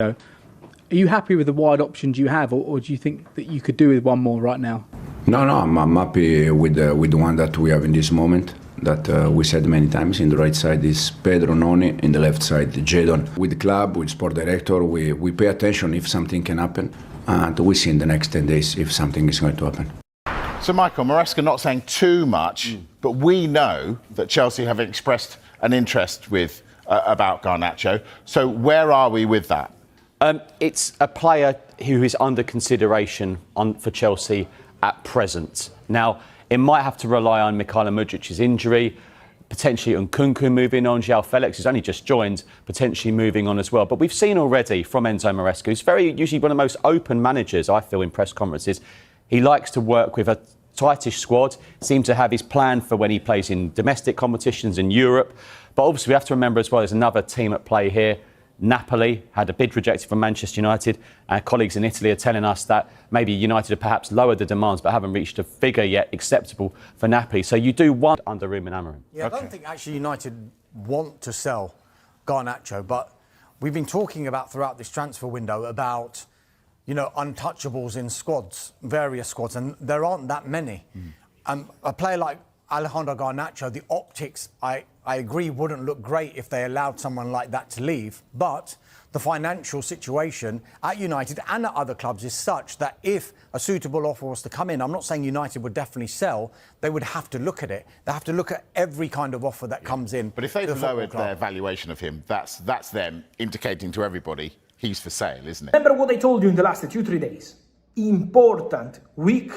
Are you happy with the wide options you have, or do you think that you could do with one more right now? No, I'm happy with the one that we have in this moment. That we said many times. In the right side is Pedro Noni, in the left side Jadon. With the club, with sport director, we pay attention if something can happen, and we see in the next 10 days if something is going to happen. So, Michael, Maresca not saying too much, but we know that Chelsea have expressed an interest with about Garnacho. So, where are we with that? It's a player who is under consideration for Chelsea at present. Now, it might have to rely on Mykhailo Mudric's injury, potentially Nkunku moving on. João Felix, who's only just joined, potentially moving on as well. But we've seen already from Enzo Maresca, who's usually one of the most open managers, I feel, in press conferences. He likes to work with a tightish squad, seems to have his plan for when he plays in domestic competitions in Europe. But obviously we have to remember as well, there's another team at play here. Napoli had a bid rejected from Manchester United. Our colleagues in Italy are telling us that maybe United have perhaps lowered the demands but haven't reached a figure yet acceptable for Napoli. So you do want under Ruben Amorim. Yeah, okay. I don't think actually United want to sell Garnacho, but we've been talking about throughout this transfer window about, you know, untouchables in squads, various squads, and there aren't that many. A player like Alejandro Garnacho, the optics, I agree, wouldn't look great if they allowed someone like that to leave. But the financial situation at United and at other clubs is such that if a suitable offer was to come in, I'm not saying United would definitely sell, they would have to look at it. They have to look at every kind of offer that comes in. But if they've lowered their valuation of him, that's them indicating to everybody he's for sale, isn't it? Remember what I told you in the last 2-3 days. Important week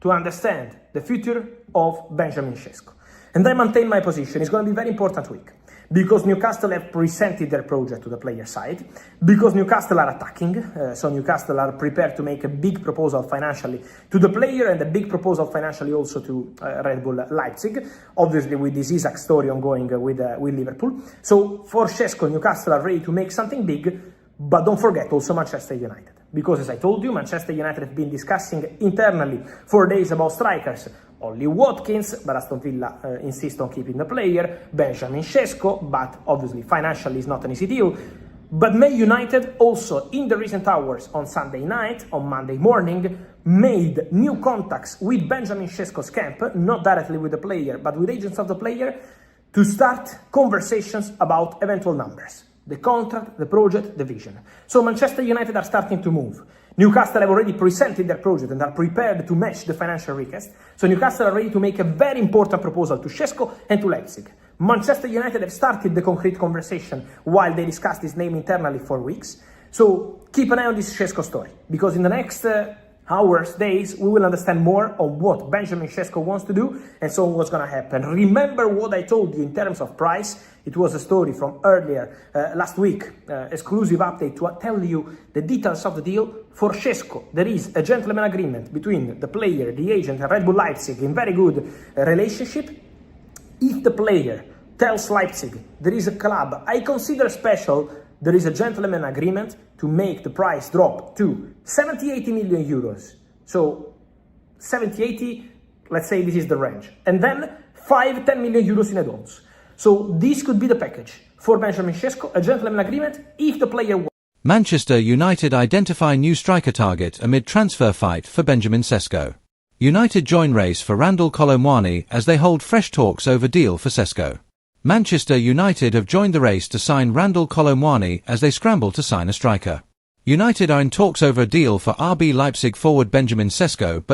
to understand the future of Benjamin Šeško. And I maintain my position. It's going to be a very important week because Newcastle have presented their project to the player side, because Newcastle are attacking, so Newcastle are prepared to make a big proposal financially to the player and a big proposal financially also to Red Bull Leipzig, obviously with this Isaac story ongoing with Liverpool. So for Šeško, Newcastle are ready to make something big, but don't forget also Manchester United. Because as I told you, Manchester United have been discussing internally for days about strikers. Only Watkins, but Aston Villa insist on keeping the player. Benjamin Šeško, but obviously financially is not an easy deal. But Man United also in the recent hours on Sunday night, on Monday morning, made new contacts with Benjamin Šeško's camp, not directly with the player, but with agents of the player, to start conversations about eventual numbers. The contract, the project, the vision. So Manchester United are starting to move. Newcastle have already presented their project and are prepared to match the financial request. So Newcastle are ready to make a very important proposal to Šeško and to Leipzig. Manchester United have started the concrete conversation while they discussed his name internally for weeks. So keep an eye on this Šeško story, because in the next hours, days, we will understand more on what Benjamin Šeško wants to do and so what's going to happen. Remember what I told you in terms of price. It was a story from earlier last week, exclusive update to tell you the details of the deal. For Šeško, there is a gentleman agreement between the player, the agent, and Red Bull Leipzig in very good relationship. If the player tells Leipzig there is a club I consider special, there is a gentleman agreement to make the price drop to 70-80 million euros. So 70-80, let's say this is the range. And then 5-10 million euros in add-ons. So this could be the package for Benjamin Šeško, a gentleman agreement if the player wants. Manchester United identify new striker target amid transfer fight for Benjamin Šeško. United join race for Kolo Muani as they hold fresh talks over deal for Šeško. Manchester United have joined the race to sign Kolo Muani as they scramble to sign a striker. United are in talks over a deal for RB Leipzig forward Benjamin Šeško, but